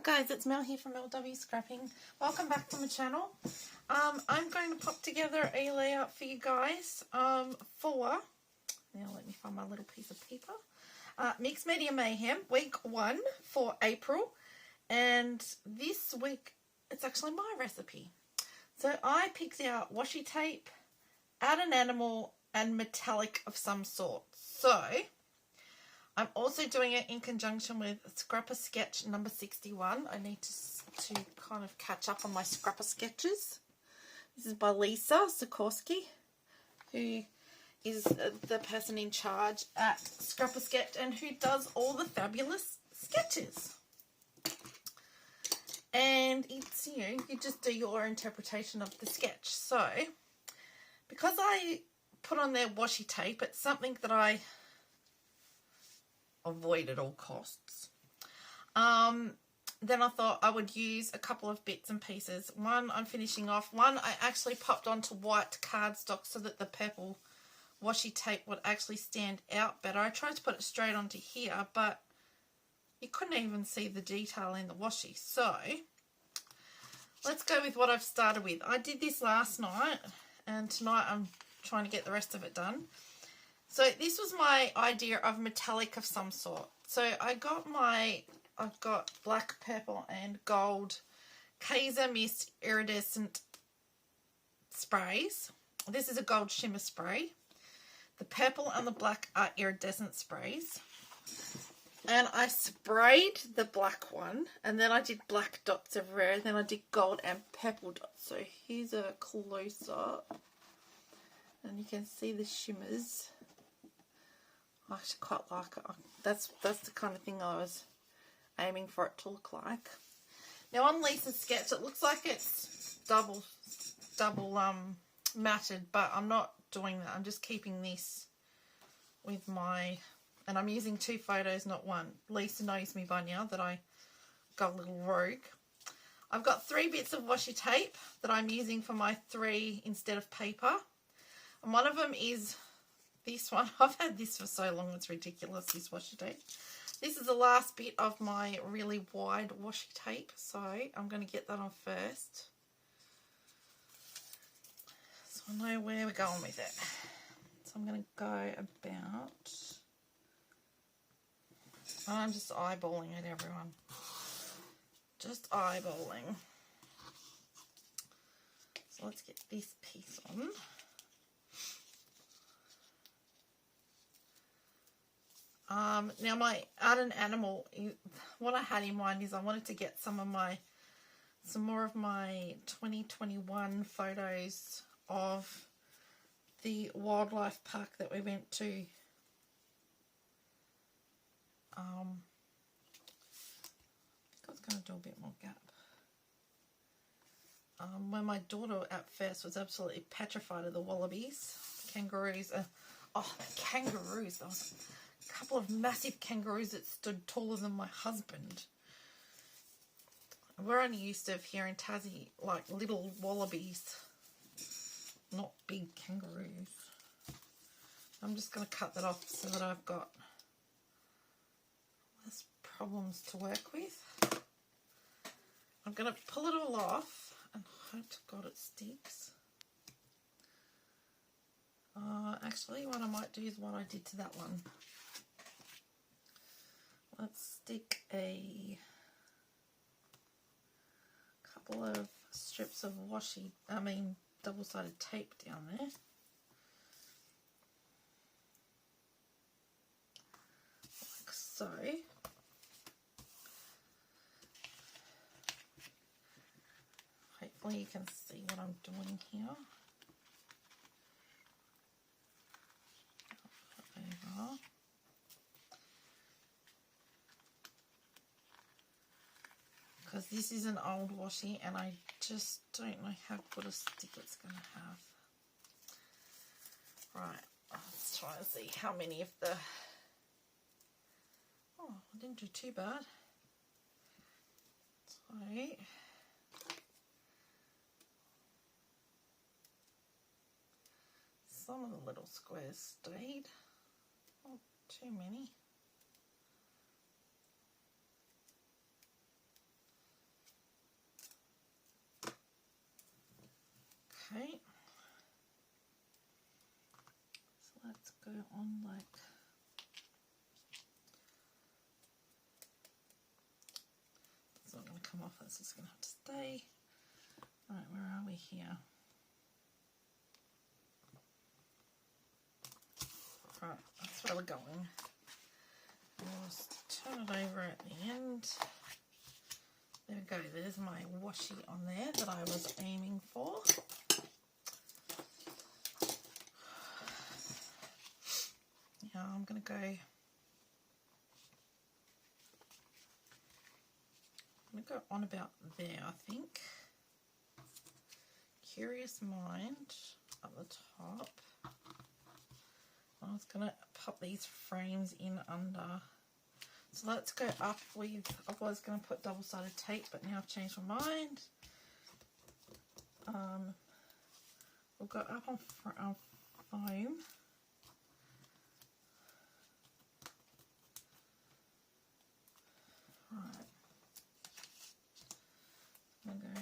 guys, it's Mel here from LW Scrapping. Welcome back to my channel. I'm going to pop together a layout for you guys for, now let me find my little piece of paper, Mixed Media Mayhem week 1 for April, and this week it's actually my recipe. So I picked out washi tape, add an animal, and metallic of some sort. So I'm also doing it in conjunction with Scrapper Sketch number 61. I need to kind of catch up on my Scrapper sketches. This is by Lisa Sikorsky, who is the person in charge at Scrapper Sketch and who does all the fabulous sketches. And it's, you know, you just do your interpretation of the sketch. So, because I put on their washi tape, it's something that I avoid at all costs. Then I thought I would use a couple of bits and pieces. One I'm finishing off. One I actually popped onto white cardstock so that the purple washi tape would actually stand out better. I tried to put it straight onto here, but you couldn't even see the detail in the washi. So let's go with what I've started with. I did this last night, and tonight I'm trying to get the rest of it done. So this was my idea of metallic of some sort. So I've got black, purple and gold Kaiser Mist iridescent sprays. This is a gold shimmer spray. The purple and the black are iridescent sprays. And I sprayed the black one, and then I did black dots everywhere, and then I did gold and purple dots. So here's a close-up, and you can see the shimmers. I actually quite like it. That's the kind of thing I was aiming for it to look like. Now on Lisa's sketch, it looks like it's double matted, but I'm not doing that. I'm just keeping this with my, and I'm using 2 photos, not one. Lisa knows me by now that I go a little rogue. I've got 3 bits of washi tape that I'm using for my 3 instead of paper, and one of them is this one. I've had this for so long, it's ridiculous, this washi tape. This is the last bit of my really wide washi tape, so I'm going to get that on first, so I know where we're going with it. So I'm going to go about, I'm just eyeballing it, everyone. Just eyeballing. So let's get this piece on. Now my art and animal, what I had in mind is I wanted to get some more of my 2021 photos of the wildlife park that we went to. I was going to do a bit more gap. When my daughter at first was absolutely petrified of the wallabies, kangaroos. The kangaroos. There was a couple of massive kangaroos that stood taller than my husband. We're only used to here in Tassie, like little wallabies, not big kangaroos. I'm just going to cut that off so that I've got less problems to work with. I'm going to pull it all off and hope to God it sticks. Actually, what I might do is what I did to that one. Let's stick a couple of strips of double-sided tape down there. Like so. Hopefully you can see what I'm doing here. Over. Because this is an old washi and I just don't know how good a stick it's going to have. Right, let's try and see how many of the... Oh, I didn't do too bad. So, some of the little squares stayed. Not too many. Okay. So let's go on like it's not going to come off, it's just going to have to stay. Right, where are we here? Right, that's where we're going. I'll just turn it over at the end. There we go, there's my washi on there that I was aiming for. Yeah, I'm going to go on about there, I think. Curious Mind at the top. I was going to pop these frames in under. So let's go up with, I was going to put double-sided tape, but now I've changed my mind. We'll go up on foam. Right. I'm going to go.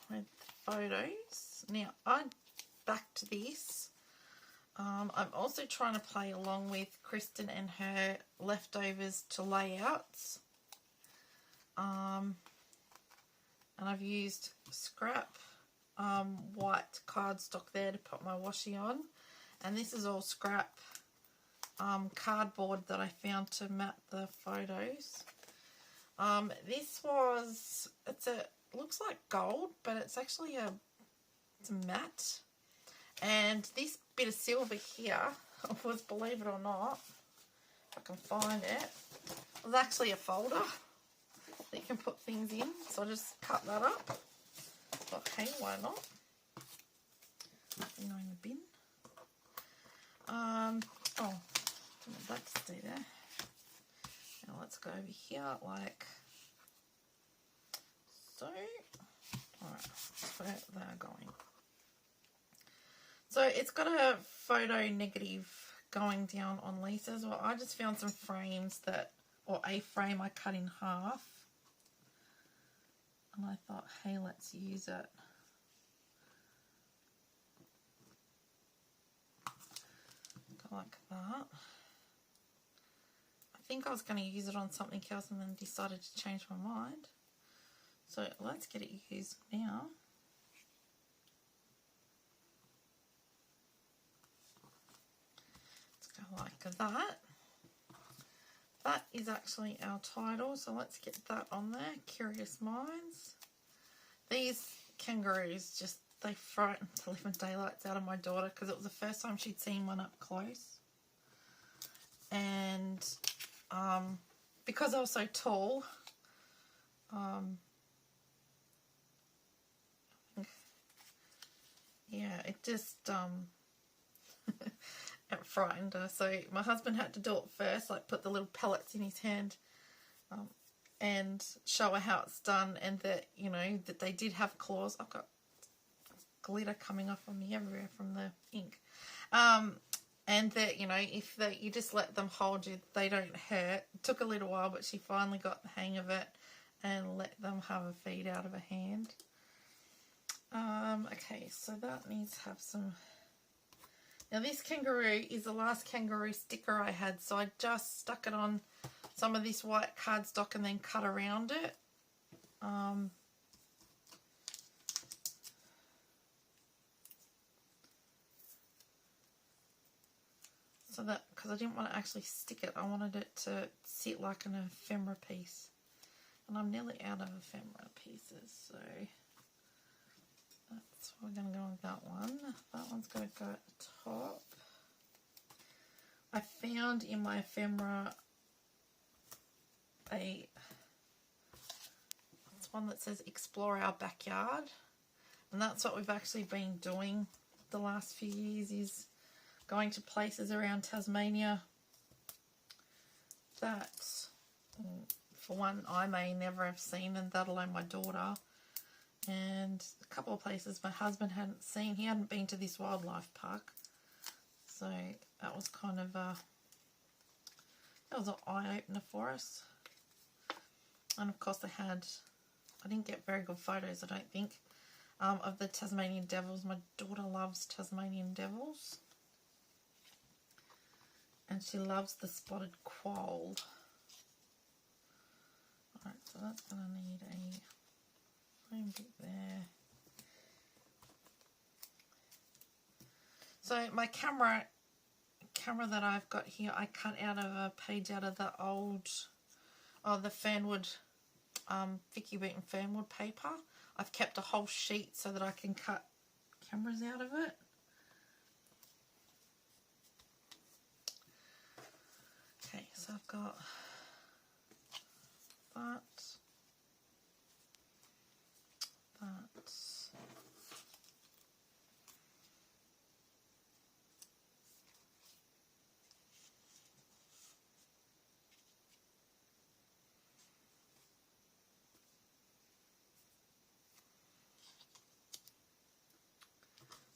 With photos. Now I'm back to this. I'm also trying to play along with Kristen and her leftovers to layouts. And I've used scrap white cardstock there to put my washi on. And this is all scrap cardboard that I found to map the photos. This was, looks like gold, but it's actually it's a matte. And this bit of silver here was, believe it or not, if I can find it, was actually a folder that you can put things in. So I just cut that up. Thought, hey, why not? Nothing in the bin. Oh, didn't want that to stay there. Now let's go over here like so. Alright, that's where they're going. So it's got a photo negative going down on Lisa's. Well, I just found some frames or a frame I cut in half. And I thought, hey, let's use it. Go like that. I think I was going to use it on something else and then decided to change my mind. So let's get it used now. Let's go like that. That is actually our title, so let's get that on there. Curious Minds. These kangaroos just, they frightened the living daylights out of my daughter because it was the first time she'd seen one up close. And because I was so tall, yeah, it just it frightened her. So my husband had to do it first, like put the little pellets in his hand and show her how it's done, and that, you know, that they did have claws. I've got glitter coming off on me everywhere from the ink. And that, you know, if you just let them hold you, they don't hurt. It took a little while, but she finally got the hang of it and let them have a feed out of her hand. Okay, so that needs to have some... Now this kangaroo is the last kangaroo sticker I had, so I just stuck it on some of this white cardstock and then cut around it. So that, because I didn't want to actually stick it, I wanted it to sit like an ephemera piece. And I'm nearly out of ephemera pieces, so that's why we're going to go with that one. That one's going to go at the top. I found in my ephemera it's one that says Explore Our Backyard. And that's what we've actually been doing the last few years, is going to places around Tasmania that for one, I may never have seen, and that alone my daughter. And a couple of places my husband hadn't seen. He hadn't been to this wildlife park. So that was kind of that was an eye-opener for us. And of course I didn't get very good photos, I don't think, of the Tasmanian devils. My daughter loves Tasmanian devils. And she loves the spotted quoll. Alright, so that's going to need a foam bit there. So my camera that I've got here, I cut out of a page out of the old, the Fernwood, Vicky Beaton Fernwood paper. I've kept a whole sheet so that I can cut cameras out of it. Okay, so I've got that.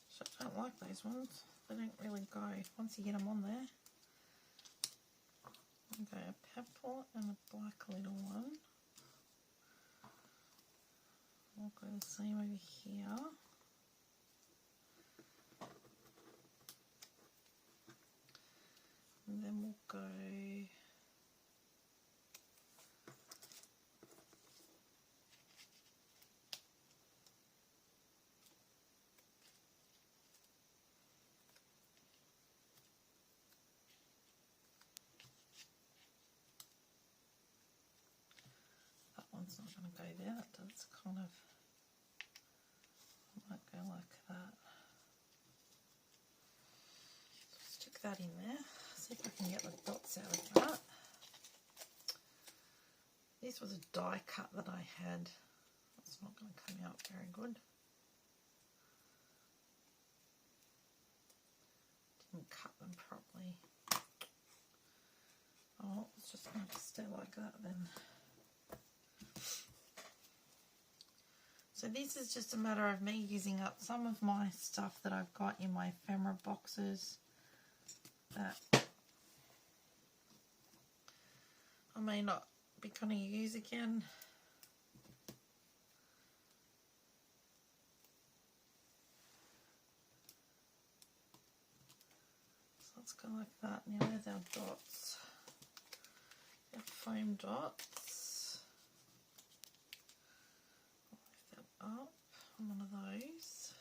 So I don't like those ones. They don't really go once you get them on there. Okay, a purple and a black little one. We'll go the same over here. And then we'll go it's not going to go there. That's kind of, I might go like that. Stick that in there. See if I can get the dots out of that. This was a die cut that I had. It's not going to come out very good. Didn't cut them properly. Oh, it's just going to stay like that then. So this is just a matter of me using up some of my stuff that I've got in my ephemera boxes that I may not be going to use again. So let's go like that. Now there's our dots, our foam dots. Up on one of those.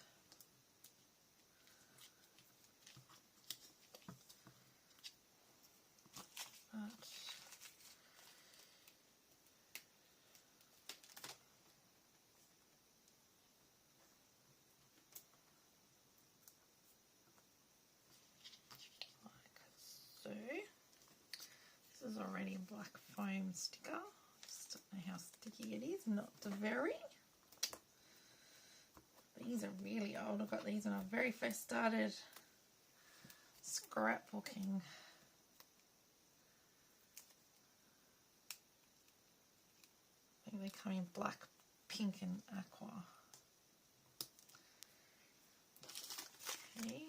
Like so. This is already a black foam sticker. Just don't know how sticky it is, not to vary. These are really old. I got these when I very first started scrapbooking. I think they come in black, pink and aqua. Okay.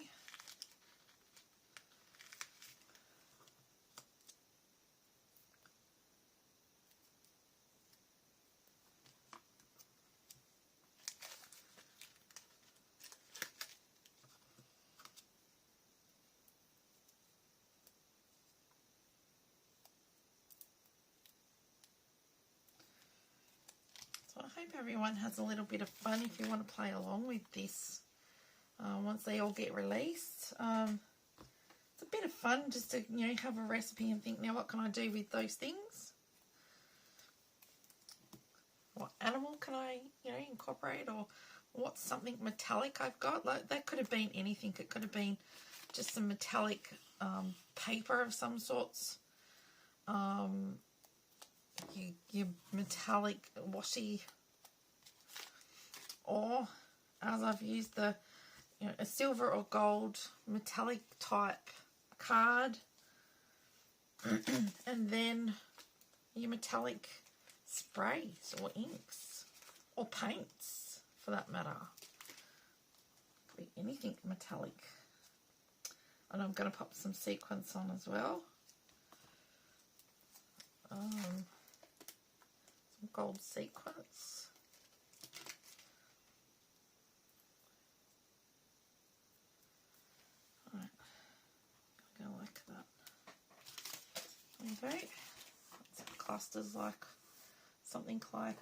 I hope everyone has a little bit of fun if you want to play along with this once they all get released. It's a bit of fun just to, you know, have a recipe and think, now what can I do with those things? What animal can I, you know, incorporate, or what's something metallic I've got? Like, that could have been anything. It could have been just some metallic paper of some sorts. Your metallic washi, or as I've used the, you know, a silver or gold metallic type card, and then your metallic sprays or inks or paints for that matter. Could be anything metallic. And I'm going to pop some sequins on as well. Some gold sequins. Right, go like that. Okay, that's classed as like something like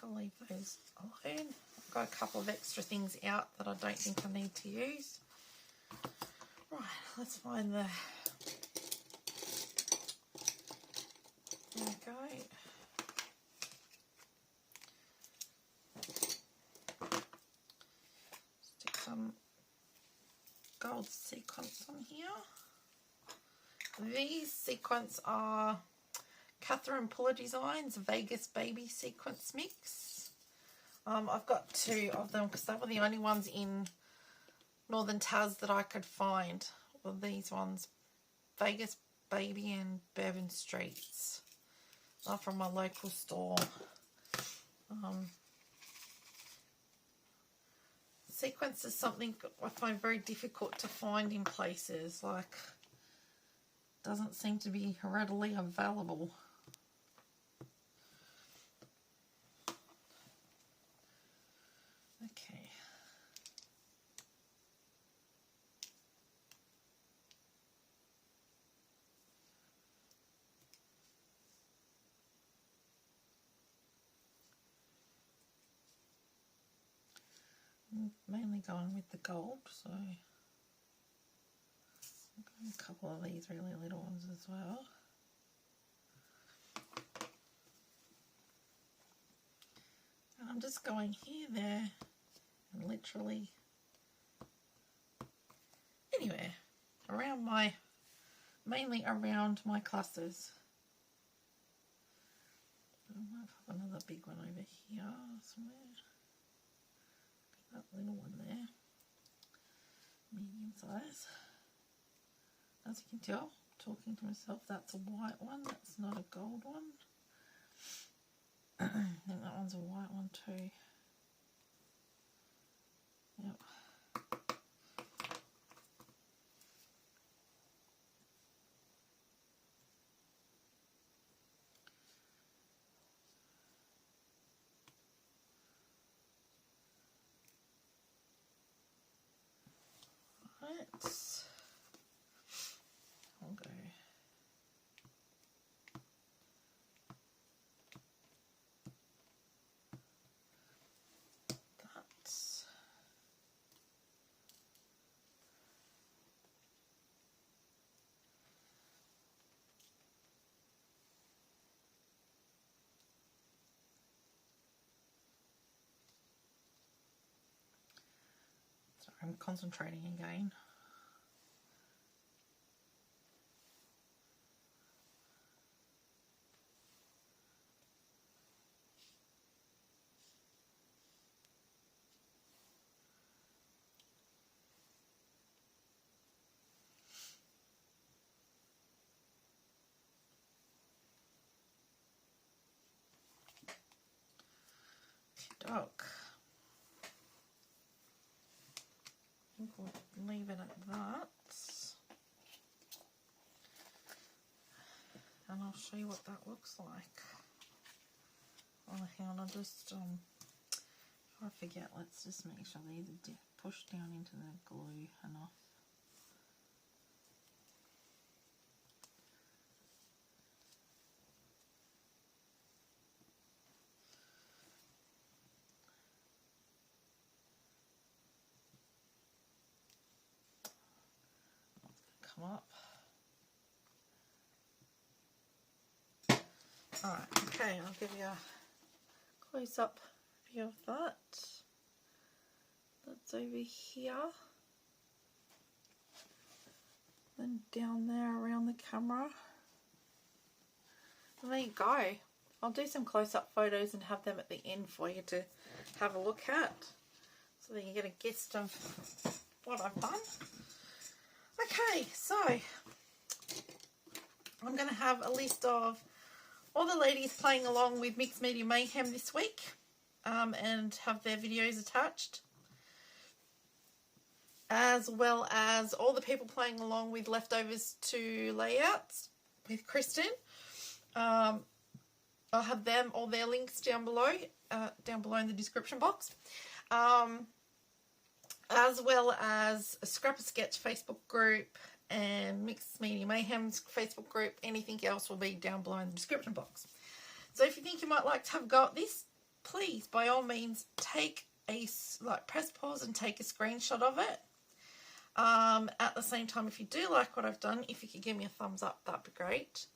I'll leave those alone. I've got a couple of extra things out that I don't think I need to use. Right, let's find the, there we go. Stick some gold sequins on here. These sequins are Catherine Puller Designs Vegas Baby Sequence Mix. I've got 2 of them because they were the only ones in Northern Tas that I could find. Well, these ones, Vegas Baby and Bourbon Streets. They're from my local store. Sequence is something I find very difficult to find in places. Like, doesn't seem to be readily available. Okay. I'm mainly going with the gold, so I'm going a couple of these really little ones as well. And I'm just going here, there, and literally anywhere around my, mainly around my clusters. I might pop another big one over here somewhere. That little one there, medium size. As you can tell, talking to myself, that's a white one, that's not a gold one. I think that one's a white one too. Yep. I'll go. That's sorry, I'm concentrating again. Doc. I think we'll leave it at that. And I'll show you what that looks like. Oh, hang on, I'll just, if I forget, let's just make sure these are pushed down into the glue enough. Come up. Alright, okay, I'll give you a close-up view of that. That's over here. Then down there around the camera. And there you go. I'll do some close-up photos and have them at the end for you to have a look at. So that you get a gist of what I've done. Okay, so I'm going to have a list of all the ladies playing along with Mixed Media Mayhem this week, and have their videos attached, as well as all the people playing along with Leftovers to Layouts with Kristen. I'll have them, all their links down below in the description box, as well as a Scrap a Sketch Facebook group and Mixed Media Mayhem's Facebook group. Anything else will be down below in the description box. So if you think you might like to have a go at this, please, by all means, press pause and take a screenshot of it. At the same time, if you do like what I've done, if you could give me a thumbs up, that'd be great.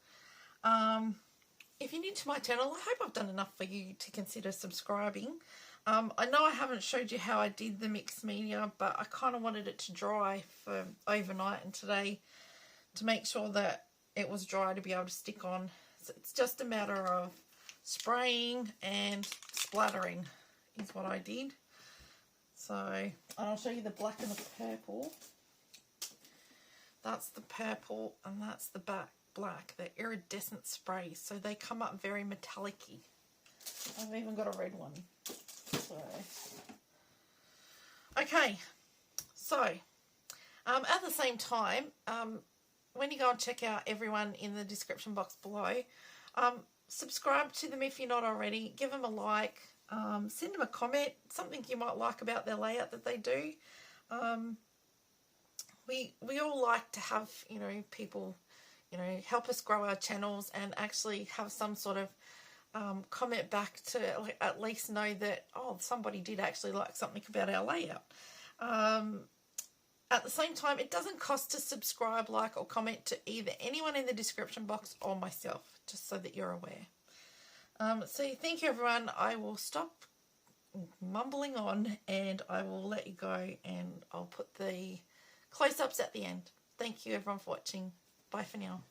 If you're new to my channel, I hope I've done enough for you to consider subscribing. I know I haven't showed you how I did the mixed media, but I kind of wanted it to dry for overnight and today to make sure that it was dry to be able to stick on. So it's just a matter of spraying and splattering is what I did. So I'll show you the black and the purple. That's the purple and that's the black. They're iridescent sprays, so they come up very metallic-y. I've even got a red one. So, okay, so at the same time, when you go and check out everyone in the description box below, subscribe to them if you're not already. Give them a like, send them a comment, something you might like about their layout that they do. We all like to have, people, help us grow our channels and actually have some sort of comment back to at least know that, oh, somebody did actually like something about our layout. At the same time, it doesn't cost to subscribe, like, or comment to either anyone in the description box or myself, just so that you're aware. So thank you, everyone. I will stop mumbling on and I will let you go, and I'll put the close-ups at the end. Thank you, everyone, for watching. Bye for now.